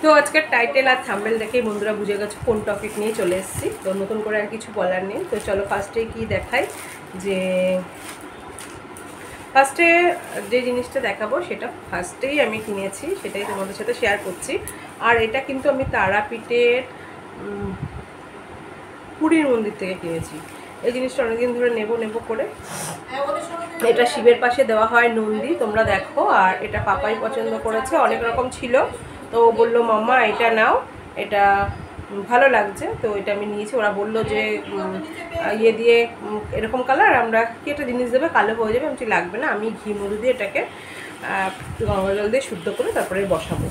তো আজকের টাইটেল আর থাম্বনেল দেখেই বন্ধুরা বুঝে গেছে কোন টপিক নিয়ে চলে এসেছি। তো নতুন করে আর কিছু বলার নেই। তো চলো ফার্স্টে কি দেখাই, যে ফার্স্টে যে জিনিসটা দেখাবো সেটা ফার্স্টেই আমি কিনেছি, সেটাই তোমাদের সাথে শেয়ার করছি। আর এটা কিন্তু আমি তারাপীঠের পুরীর মন্দির থেকে কিনেছি। এই জিনিসটা অনেকদিন ধরে নেব করে, এটা শিবের পাশে দেওয়া হয় নন্দী, তোমরা দেখো। আর এটা পাপাই পছন্দ করেছে, অনেক রকম ছিল, তো বললো মাম্মা এটা নাও, এটা ভালো লাগছে, তো এটা আমি নিয়েছি। ওরা বললো যে ইয়ে দিয়ে এরকম কালার, আমরা কি একটা জিনিস দেবে কালো হয়ে যাবে, আমি লাগবে না, আমি ঘি মধু দিয়ে এটাকে গঙ্গা জল দিয়ে শুদ্ধ করে তারপরে বসাবো।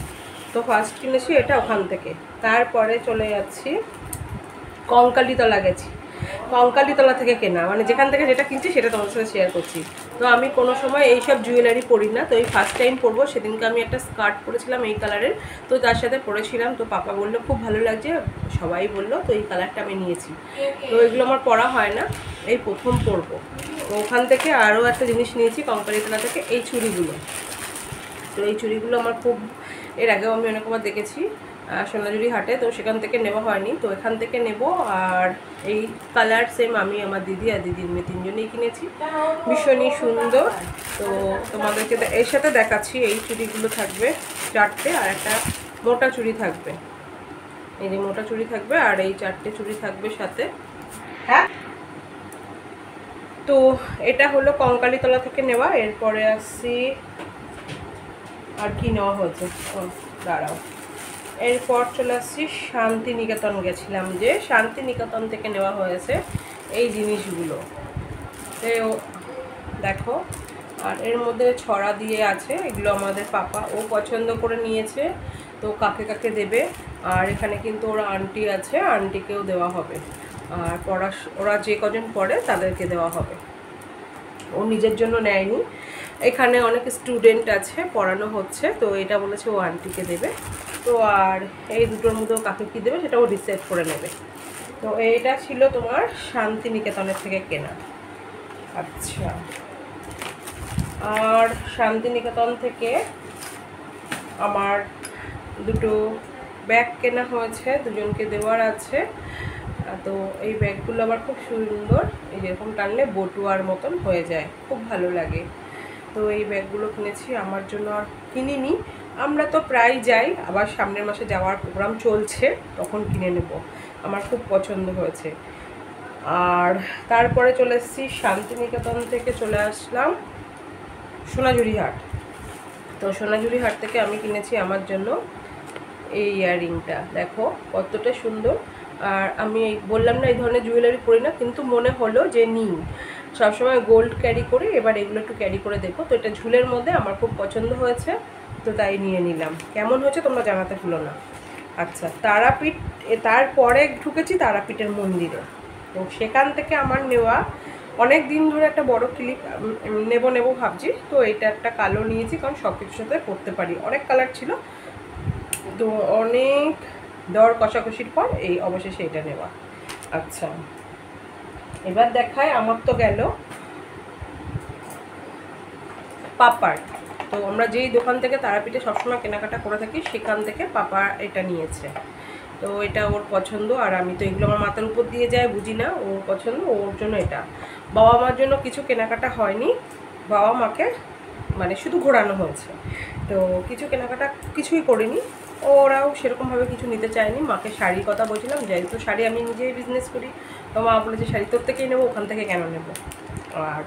তো ফার্স্ট কিনেছি এটা ওখান থেকে। তারপরে চলে যাচ্ছি কঙ্কালীতলা গেছি। কঙ্কালীতলা থেকে কেনা, মানে যেখান থেকে যেটা কিনছি সেটা তোমার সাথে শেয়ার করছি। তো আমি কোনো সময় এইসব জুয়েলারি পরি না, তো এই ফার্স্ট টাইম পরবো। সেদিনকে আমি একটা স্কার্ট পরেছিলাম এই কালারের, তো তার সাথে পরেছিলাম, তো পাপা বললো খুব ভালো লাগছে, সবাই বললো, তো এই কালারটা আমি নিয়েছি। তো এগুলো আমার পরা হয় না, এই প্রথম পরবো। তো ওখান থেকে আরও একটা জিনিস নিয়েছি কঙ্কালীতলা থেকে, এই চুড়িগুলো। তো এই চুড়িগুলো আমার খুব, এর আগেও আমি অনেকবার দেখেছি সোনাঝুরি হাটে, তো সেখান থেকে নেওয়া হয়নি, তো এখান থেকে নেব। আর এই কালার সেম আমি, আমার দিদি আর দিদির মেয়ে তিনজনেই কিনেছি, ভীষণই সুন্দর। তো তোমাদেরকে এর সাথে দেখাচ্ছি, এই চুড়িগুলো থাকবে চারটে, আর একটা মোটা চুড়ি থাকবে, এই যে মোটা চুড়ি থাকবে, আর এই চারটে চুড়ি থাকবে সাথে। হ্যাঁ, তো এটা হলো কঙ্কালীতলা থেকে নেওয়া। এরপরে আসছি আর কি নেওয়া হয়েছে, দাঁড়াও, এরপর চলে আসছি শান্তিনিকেতন গেছিলাম, যে শান্তিনিকেতন থেকে নেওয়া হয়েছে এই জিনিসগুলো, তো দেখো। আর এর মধ্যে ছড়া দিয়ে আছে, এগুলো আমাদের পাপা ও পছন্দ করে নিয়েছে, তো কাকে কাকে দেবে। আর এখানে কিন্তু ওরা আন্টি আছে, আন্টিকেও দেওয়া হবে, আর ওরা যে কজন পড়ে তাদেরকে দেওয়া হবে, ও নিজের জন্য নেয়নি। এখানে অনেক স্টুডেন্ট আছে, পড়ানো হচ্ছে, তো এটা বলেছে ও আন্টিকে দেবে। তো আর এই দুটোর মধ্যেও কাকে কী দেবে সেটা ও ডিসাইড করে নেবে। তো এইটা ছিল তোমার শান্তিনিকেতনের থেকে কেনা। আচ্ছা, আর শান্তিনিকেতন থেকে আমার দুটো ব্যাগ কেনা হয়েছে, দুজনকে দেওয়ার আছে। তো এই ব্যাগগুলো আবার খুব সুন্দর, এই যেরকম টানলে বটুয়ার মতন হয়ে যায়, খুব ভালো লাগে। তো এই ব্যাগগুলো কিনেছি আমার জন্য, আর কিনিনি, আমরা তো প্রায় যাই, আবার সামনের মাসে যাওয়ার প্রোগ্রাম চলছে, তখন কিনে নেব, আমার খুব পছন্দ হয়েছে। আর তারপরে চলে এসেছি শান্তিনিকেতন থেকে, চলে আসলাম সোনাঝুরি হাট। তো সোনাঝুরি হাট থেকে আমি কিনেছি আমার জন্য এই ইয়াররিংটা, দেখো কতটা সুন্দর। আর আমি বললাম না এই ধরনের জুয়েলারি পরি না, কিন্তু মনে হলো যে নিই, সবসময় গোল্ড ক্যারি করি, এবার এগুলো একটু ক্যারি করে দেখো। তো এটা ঝুলের মধ্যে আমার খুব পছন্দ হয়েছে, তো তাই নিয়ে নিলাম। কেমন হয়েছে তোমরা জানাতে ভুলো না। আচ্ছা, তারাপীঠ, তারপরে ঢুকেছি তারাপীঠের মন্দিরে। তো সেখান থেকে আমার নেওয়া অনেক দিন ধরে একটা বড় ক্লিপ নেব ভাবছি, তো এটা একটা কালো নিয়েছি, কারণ সব কিছুর সাথে পরতে পারি, অনেক কালার ছিল, তো অনেক দর কষাকষির পর এই অবশেষে এটা নেওয়া। আচ্ছা, এবার দেখায়, আমার তো গেল পাপার। তো আমরা যেই দোকান থেকে তারাপীঠে সবসময় কেনাকাটা করে থাকি, সেখান থেকে পাপা এটা নিয়েছে। তো এটা ওর পছন্দ, আর আমি তো এগুলো আমার মাথার উপর দিয়ে যায়, বুঝি না, ওর পছন্দ, ওর জন্য এটা। বাবা মার জন্য কিছু কেনাকাটা হয়নি, বাবা মাকে মানে শুধু ঘোরানো হয়েছে, তো কিছু কেনাকাটা কিছুই করিনি। ওরাও সেরকমভাবে কিছু নিতে চায়নি। মাকে শাড়ির কথা বলছিলাম, যেহেতু শাড়ি আমি নিজেই বিজনেস করি, তো মা বলেছে শাড়ি তোর থেকেই নেবো, ওখান থেকে কেন নেব। আর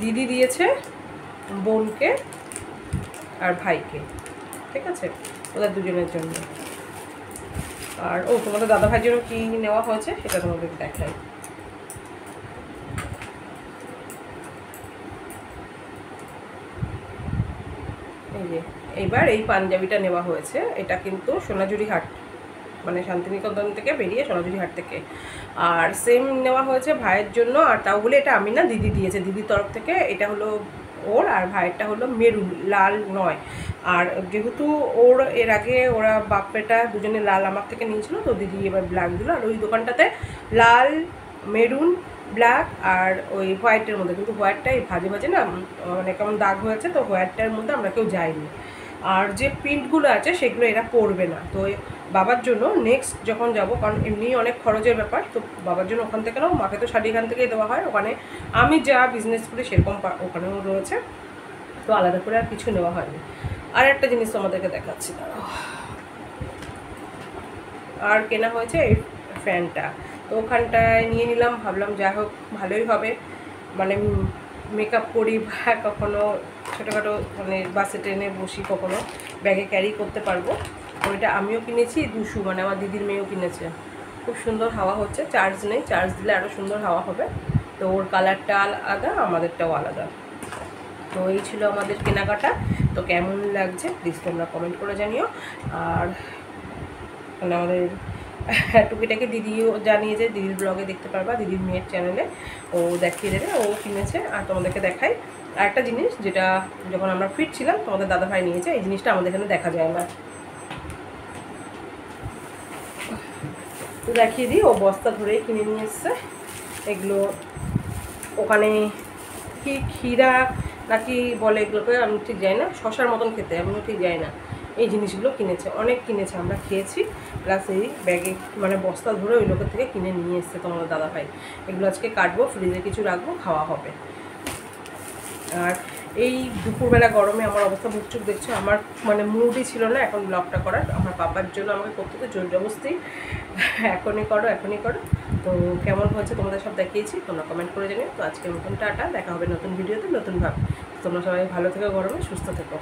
দিদি দিয়েছে বোনকে আর ভাইকে, ঠিক আছে, ওদের দুজনের জন্য। আর তোমাদের দাদা ভাইয়ের জন্য কী নেওয়া হয়েছে সেটা তোমাদেরকে দেখাই। এই যে এইবার এই পাঞ্জাবিটা নেওয়া হয়েছে, এটা কিন্তু সোনাঝুরি হাট, মানে শান্তিনিকেতন থেকে বেরিয়ে সোনাঝুরি হাট থেকে। আর সেম নেওয়া হয়েছে ভাইয়ের জন্য, আর তাও বলে এটা আমি না, দিদি দিয়েছে, দিদির তরফ থেকে। এটা হলো ওর, আর ভাইয়েরটা হলো মেরুন, লাল নয়। আর যেহেতু ওর এর আগে ওরা বাপ বেটা দুজনে লাল আমার থেকে নিয়েছিল, তো দিদি এবার ব্ল্যাক দিল। আর ওই দোকানটাতে লাল, মেরুন, ব্ল্যাক আর ওই হোয়াইটের মধ্যে, কিন্তু হোয়াইটটাই ভাজে ভাজে না, মানে কেমন দাগ হয়েছে, তো হোয়াইটটার মধ্যে আমরা কেউ যাইনি। আর যে প্রিন্টগুলো আছে সেগুলো এরা পরবে না। তো বাবার জন্য নেক্সট যখন যাব, কারণ এমনি অনেক খরচের ব্যাপার, তো বাবার জন্য ওখান থেকে নাও, মাকে তো শাড়ি এখান থেকেই দেওয়া হয়, ওখানে আমি যা বিজনেস করি সেরকম ওখানেও রয়েছে, তো আলাদা করে আর কিছু নেওয়া হয়নি। আর একটা জিনিস তোমাদেরকে দেখাচ্ছি দাঁড়াও। আর কেনা হয়েছে এই ফ্যানটা, তো ওখানটায় নিয়ে নিলাম, ভাবলাম যা হোক ভালোই হবে, মানে মেকআপ করি বা কখনো ছোটোখাটো মানে বাসে ট্রেনে বসি, কখনো ব্যাগে ক্যারি করতে পারবো। ওইটা আমিও কিনেছি, দুশু মানে আমার দিদির মেয়েও কিনেছে। খুব সুন্দর হাওয়া হচ্ছে, চার্জ নেই, চার্জ দিলে আরও সুন্দর হাওয়া হবে। তো ওর কালারটা আলাদা, আমাদেরটাও আলাদা। তো এই ছিল আমাদের কেনাকাটা। তো কেমন লাগছে প্লিজ তোমরা কমেন্ট করে জানিও। আর মানে আমাদের টুকিটাকে দিদিও জানিয়েছে, দিদির ব্লগে দেখতে পারবা, দিদির মেয়ের চ্যানেলে ও দেখিয়ে দেবে, ও কিনেছে। আর তোমাদেরকে দেখাই আর একটা জিনিস, যেটা যখন আমরা ফিট ছিলাম তোমাদের দাদাভাই নিয়েছে, এই জিনিসটা আমাদের এখানে দেখা যায় না, তো দেখিয়ে দিই। ও বস্তা ধরেই কিনে নিয়ে এসছে এগুলো। ওখানে কি ক্ষীরা নাকি বলে এগুলোকে, আমি ঠিক যাই না, শশার মতন খেতে, আমিও ঠিক যাই না। এই জিনিসগুলো কিনেছে, অনেক কিনেছে, আমরা খেয়েছি, প্লাস এই ব্যাগে মানে বস্তা ধরে ওই লোকের থেকে কিনে নিয়ে এসছে তোমাদের দাদাভাই। এগুলো আজকে কাটবো, ফ্রিজে কিছু রাখবো, খাওয়া হবে। আর এই দুপুরবেলা গরমে আমার অবস্থা ভুকচুক দেখছো, আমার মানে মুডই ছিল না এখন ব্লগটা করার। আমার পাপার জন্য আমাকে করতে তো জোর জবরদস্তি, এখনই করো এখনই করো। তো কেমন হয়েছে তোমাদের সব দেখিয়েছি, তোমরা কমেন্ট করে জানিও। তো আজকে নতুন টাটা, দেখা হবে নতুন ভিডিওতে নতুনভাবে। তোমরা সবাই ভালো থেকো, গরমে সুস্থ থেকো।